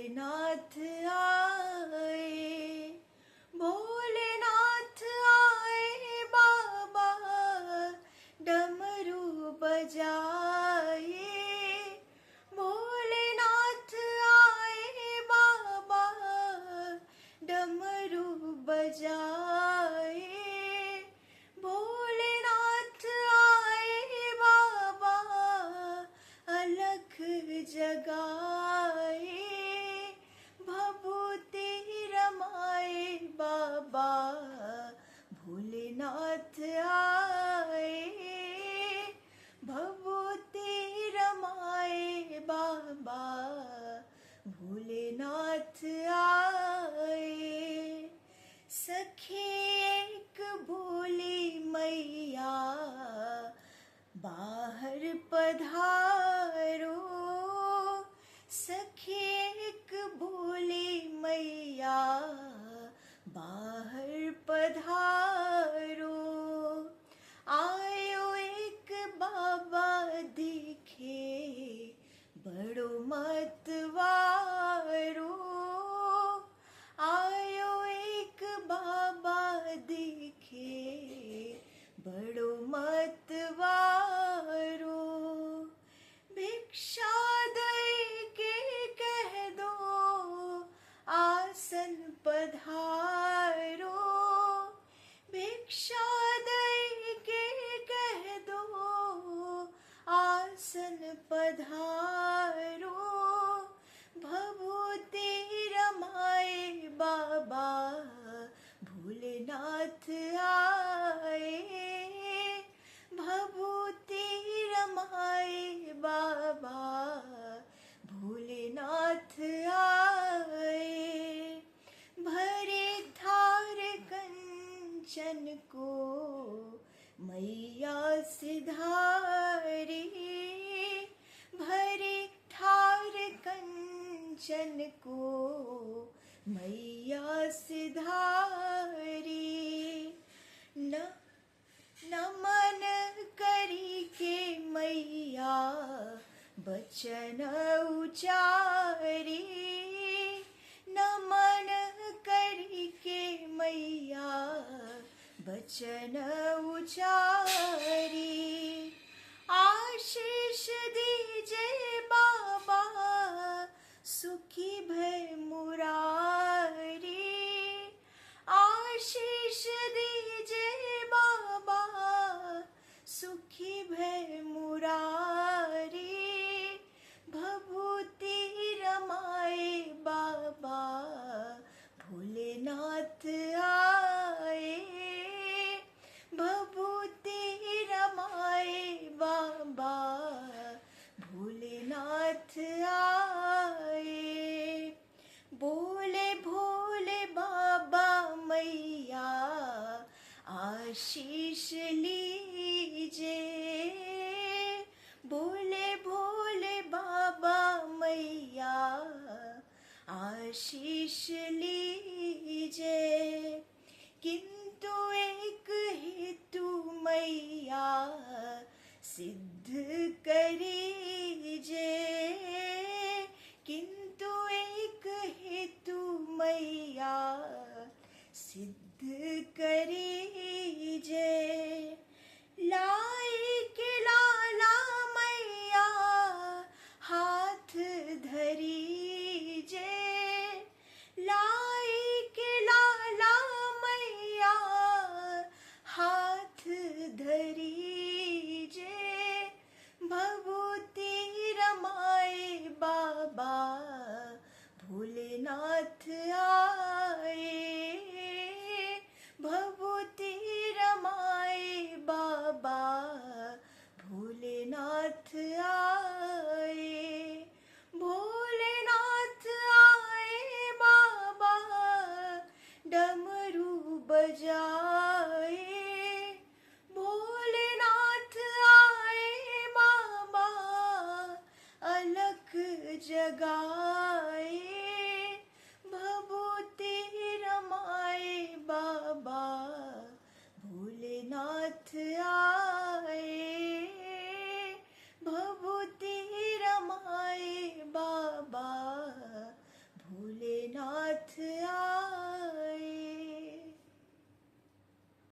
भोलेनाथ आए, भोलेनाथ आए बाबा, डमरू बजाए। भोलेनाथ आए बाबा, डमरू बजाए। भोलेनाथ आए बाबा, अलख जगाए। भभूति रमाए बाबा, भोलेनाथ आए। भभूति रमाए बाबा, भोलेनाथ आए। सखी एक भोली मैया, बाहर पधारो। सखी एक भोली मैया, बाहर पधारो। आयो एक बाबा दिखे, बड़ो मतवारो। आयो एक बाबा दिखे, बड़ो मतवारो। भिक्षा दई के कह दो, आसन पधारो। भिक्षा दई के कह दो, आसन पधारो। भभूति रमाए बाबा, भोलेनाथ आए। भभूति रमाए बाबा, भोलेनाथ आए। भरे थार कंचन को मैया सिधारी। भरे थार कंचन को मैया सिधारी। नमन करी के मैया, बचन उचारी। नमन करी के मैया, बचन उचारी। आशीष दीजे बाबा, सुखी भय मुरारी। आशीष दीजे बाबा, सुखी भय मुरारी। भभूति रमाए बाबा, भोलेनाथ आए। भभूति रमाए बाबा, भोलेनाथ आए। बोले भोले बाबा मैया, आशीष लीजे। बोले भोले बाबा मैया, आशीष लीजे। किंतु एक हेतु मैया, सिद्ध करीजे। किंतु एक हेतु मैया, सिद्ध करीजे। लाई के लाला मैया, हाथ धरीजे। लाई के लाला मैया, हाथ धरीजे। भभूति रमाए बाबा, भोलेनाथ आए। भभूति रमाए बाबा, भोलेनाथ आए। भोलेनाथ आए बाबा, डमरू बजा।